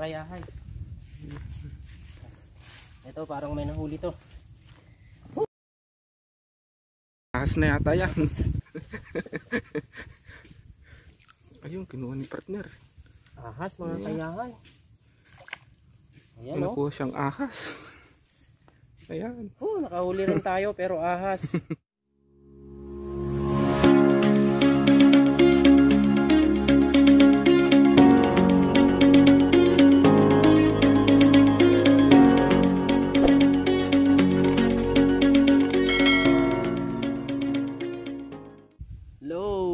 kayahay. Ito parang may nahuli to. Ahas na yata yan. Ayun, kinuha ni partner. Ahas mga kayahay. Ayan o. Kinuha siyang ahas. Ayan. Oh, nakahuli rin tayo pero ahas.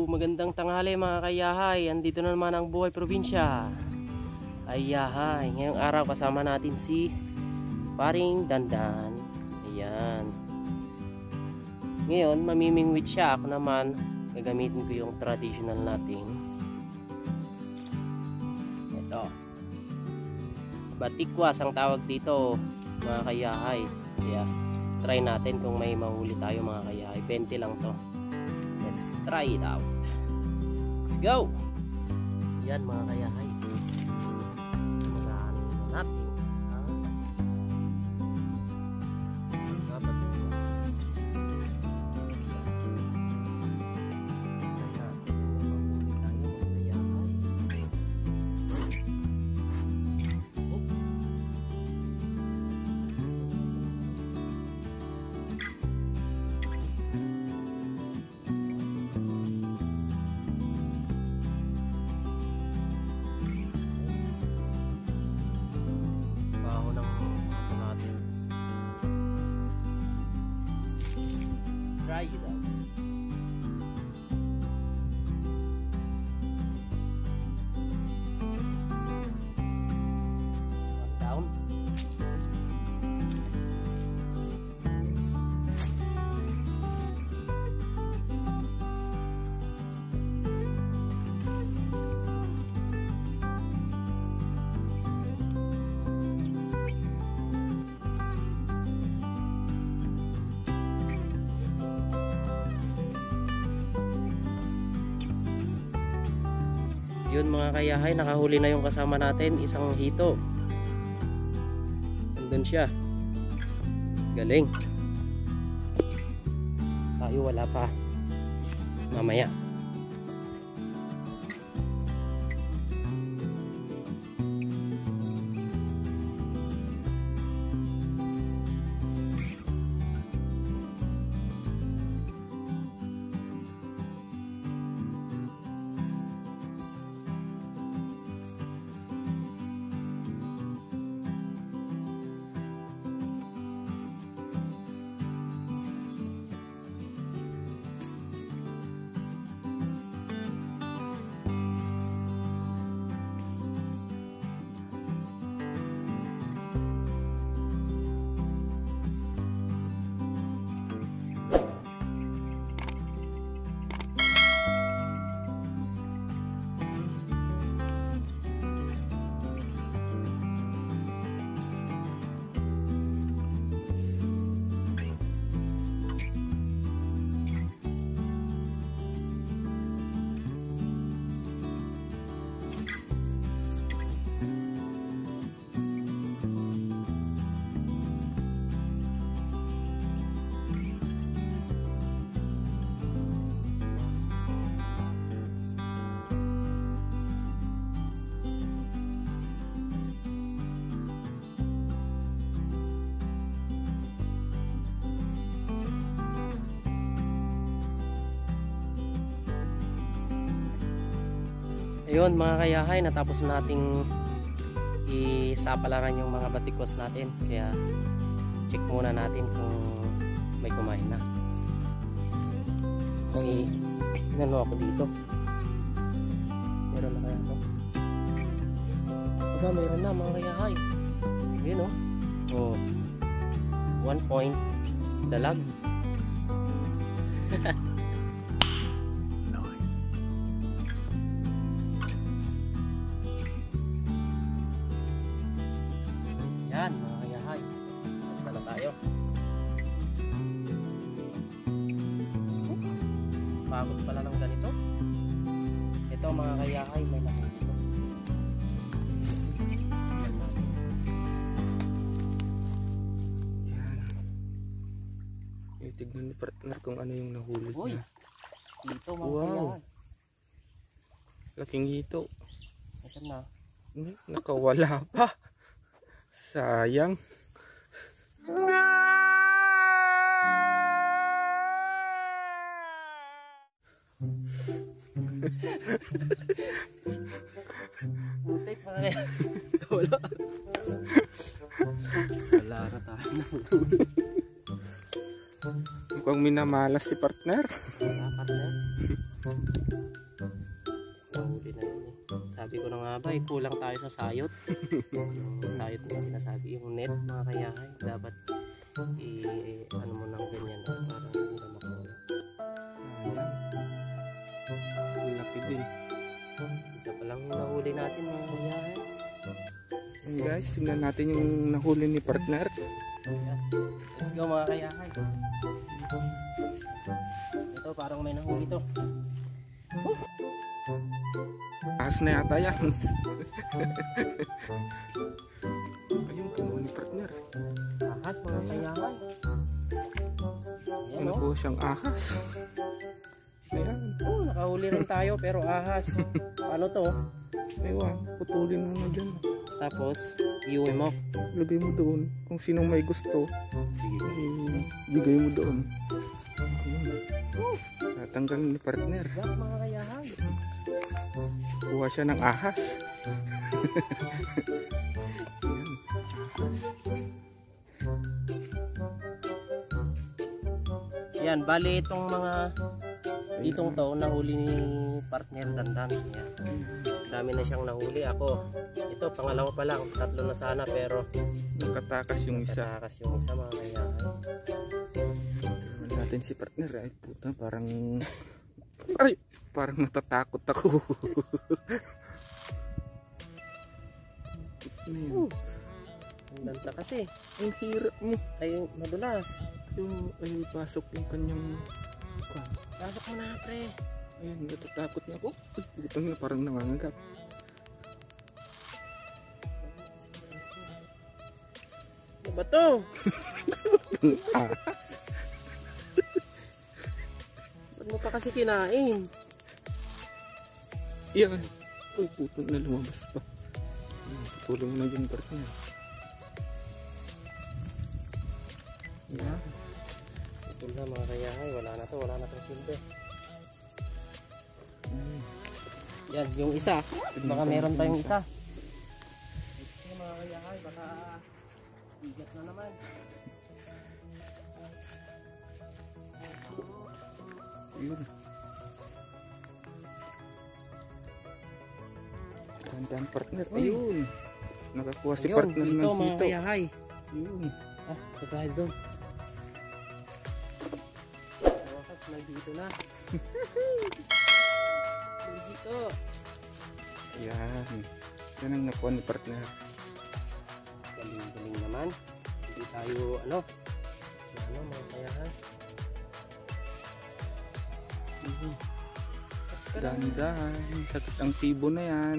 Magandang tanghali mga kayahay. Andito na naman ang Buhay Probinsya. Ayahay. Ngayong araw kasama natin si Paring Dandan. Ayan. Ngayon mamimingwit siya. Ako naman gagamitin ko yung traditional natin. Ito. Batikwas ang tawag dito mga kayahay. Kaya try natin kung may mahuli tayo mga kayahay. 20 lang to. Let's try it out. Let's go! Yan mga kayahay. Simulan natin. Try it out. One down. Yun mga kayahay, nakahuli na yung kasama natin, isang hito. Nandun siya. Galing. Tayo wala pa. Mamaya. Ayun mga kayahay, natapos nating isapalaran yung mga batikos natin. Kaya check muna natin kung may kumain na. May inano ako dito. Meron na kaya ito? Aba, meron na mga kayahay. Yun o. Oh. 1 point. Dalag. Yan mga kayahay, nagsala tayo. Pagod pala ng ganito. Ito mga kayahay, may nahuli ito. Yan. Tignan ni partner kung ano yung nahuli Uy, niya. dito mga Wow. kayahay. Laking hito. Nasaan na? Nakawala pa. Sayang. Putik mga kayahay. Wala. Wala na tayo nahuli. Mukhang minamalas si partner. Wala partner. Nahuli na yun eh. Sabi ko na nga ba, kulang tayo sa sayot. Yung sayot na sinasabi, yung net mga kayahay. Dapat ano mo nang ganyan para hindi na makawala. Sayang. Laki din. Isa pa lang yung nahuli natin mga kayahay. Ayan guys, tingnan natin yung nahuli ni partner. Yeah. Let's go mga kayahay. Ito parang may nahuli to. Ahas na yata yan. Ayun, kinuha ni partner. Ahas mga kayahay. Ayan Ano o. po siyang ahas? Ayan. Oh, nakahuli rin tayo pero ahas. Ano to? Ewan, putulin mo na dyan. Tapos, iuwi mo. Lagay mo doon. Kung sinong may gusto, Sige. bigay mo doon. Ayun. Natanggal ni partner. Yak mga kayahay. Kuha siya ng ahas. Yan, bali itong mga ditong to nahuli ni partner Dandan. Yan. Dami na siyang nahuli. Ako, ito pangalawa pa lang. Tatlo na sana pero Nakatakas yung isa. nakatakas yung isa mga kayahay. Tingnan natin si partner. Ay puta, parang parang natatakot ako. Ang lansa kasi. Ang hirap mo. Ay, madulas. Ay pasok yung kanyang Pasok mo na pre. ayun, natatakot niya ako. Ay putang na, parang nangangagat. Ano ba to? Ba't mo pa kasi kinain? Yan. Ay putang na, lumabas pa. Putulong mo na yung partner. Yan. Ito na mga kayahay. Wala na to. Wala na tong silbi. Yan. Yung isa. Baka meron pa yung isa. Ito mga kayahay. Baka igat na naman. Yun. Tandaan partner. Ayun. Nakakuha si Ayun, partner dito ng mga hito. kayahay. Yun. Ah, dahil doon. Wakas, nandito na. Nandito. Ayan. Yan ang nakuha ni partner. Galing-galing naman. Hindi tayo, ano mga kayahay. Dahan-dahan. Sakit ang tibo na yan.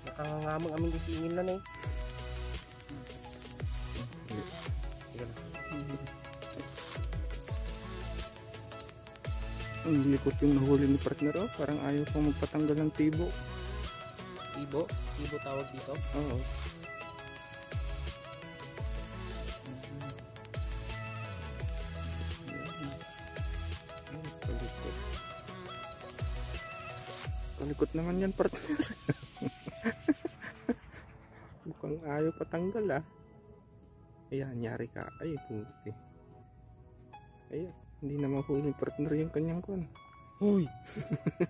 Nakangangamang aming disingin na eh. Ang likot yung nahuli ni partner. Oh, parang ayaw pang magpatanggal ng tibo. Tibo? Tibo tawag dito? Oo. Palikot. Palikot naman yan partner. Mukhang ayaw patanggal ah. Ayan, nyari ka. Ay, puti. Ayan, hindi na mahuli partner yung kanyang kon. Uy!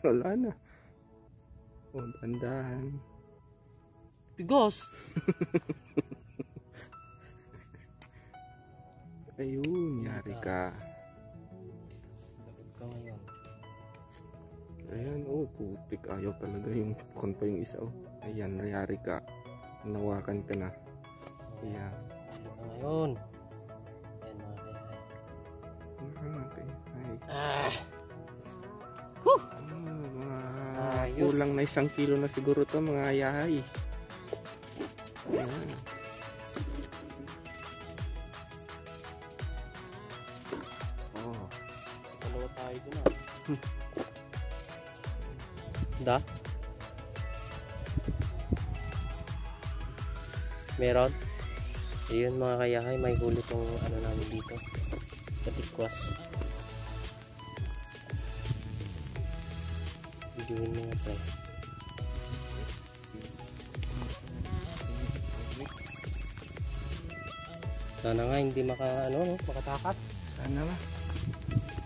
Wala na. O, bandahan. Tigos! Ayun, nyari ka. Lapit ka ngayon. Ayan, oh, putik. Ayaw talaga yung kon pa yung isa. Oh. Ayan, nyari ka. Nawakan ka na. Ayan. Lapit ka ngayon. Okay. Ah, Mga ayos. kulang na 1 kilo na siguro to mga yahay. Ayan. Oh. Dalawa tayo dun ah. Da? Meron? Ayun mga kayahay, may huli tong ano namin dito. Katikwas. Biduhin mo nga pre. Sana nga hindi makatakas. Sana ba?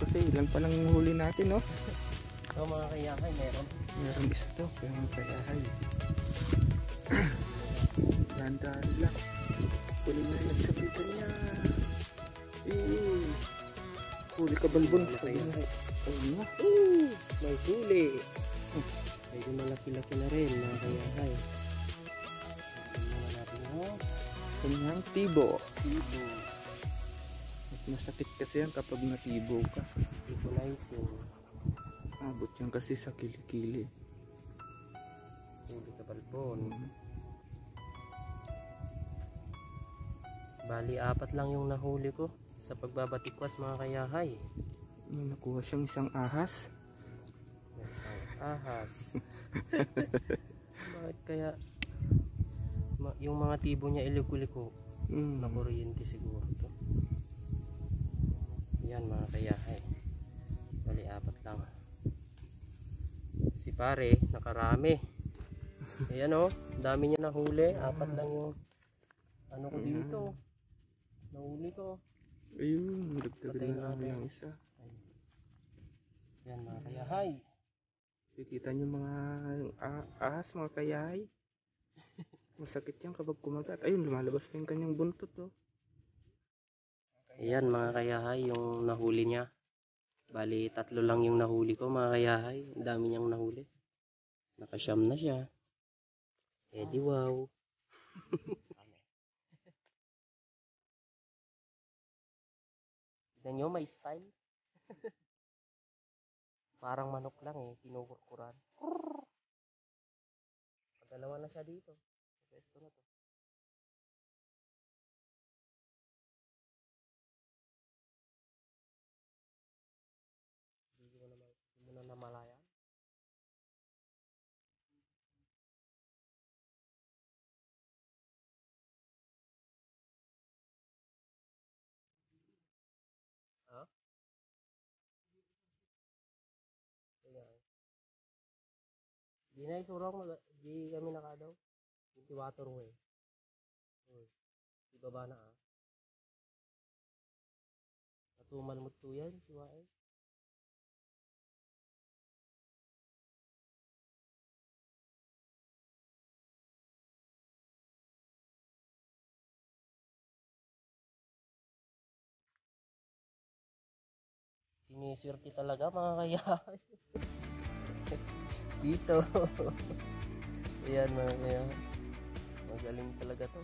Kasi ilan pa lang huli natin, no? So mga kayahay, meron. Meron isa to, kaya mga kayahay. Dandaan lang. Huli na rin sa pita niya. Huli ka balbon sa kayahay. Ayun na. May huli. Medyo malaki-laki na rin mga kayahay. Tingnan natin ha. Kanyang tibo. Tibo. Mas masakit kasi yan kapag natibo ka. Tibonizing. Abot yan kasi sa kilikili. Huli ka balbon. Bali 4 lang yung nahuli ko sa pagbabatikwas mga kayahay. Nakuha siyang isang ahas. May isang ahas. Bakit kaya yung mga tibo niya iliko-liko? Na kuryente siguro to. Yan mga kayahay. Bali 4 lang. Si pare nakarami. Ayan o, dami niya nahuli. 4 lang yung ano ko dito. Nahuli ko. Ayun, nagdagan Patay na namin natin. ang isa. Yan mga kayahay. Kikita niyo mga ahas, mga kayahay. Masakit yan kapag kumagat. Ayun, lumalabas pa yung kanyang buntot, oh. Ayan mga kayahay yung nahuli niya. Bali 3 lang yung nahuli ko mga kayahay. Ang dami niyang nahuli. Nakasyam na siya. Eh di wow. Tignan nyo, may style. Parang manok lang eh, kinukurkuran. Dalawa na siya dito. Pwesto na to. Hindi mo na namalayan. Ha? Ayan. Di na isurong, di kami nakadaw. Hindi waterway. Ibaba na ah. Natumal mo to yan, siwain. Siniswerte talaga mga kayahay. Dito. Ayan mga kayahay. Magaling talaga to.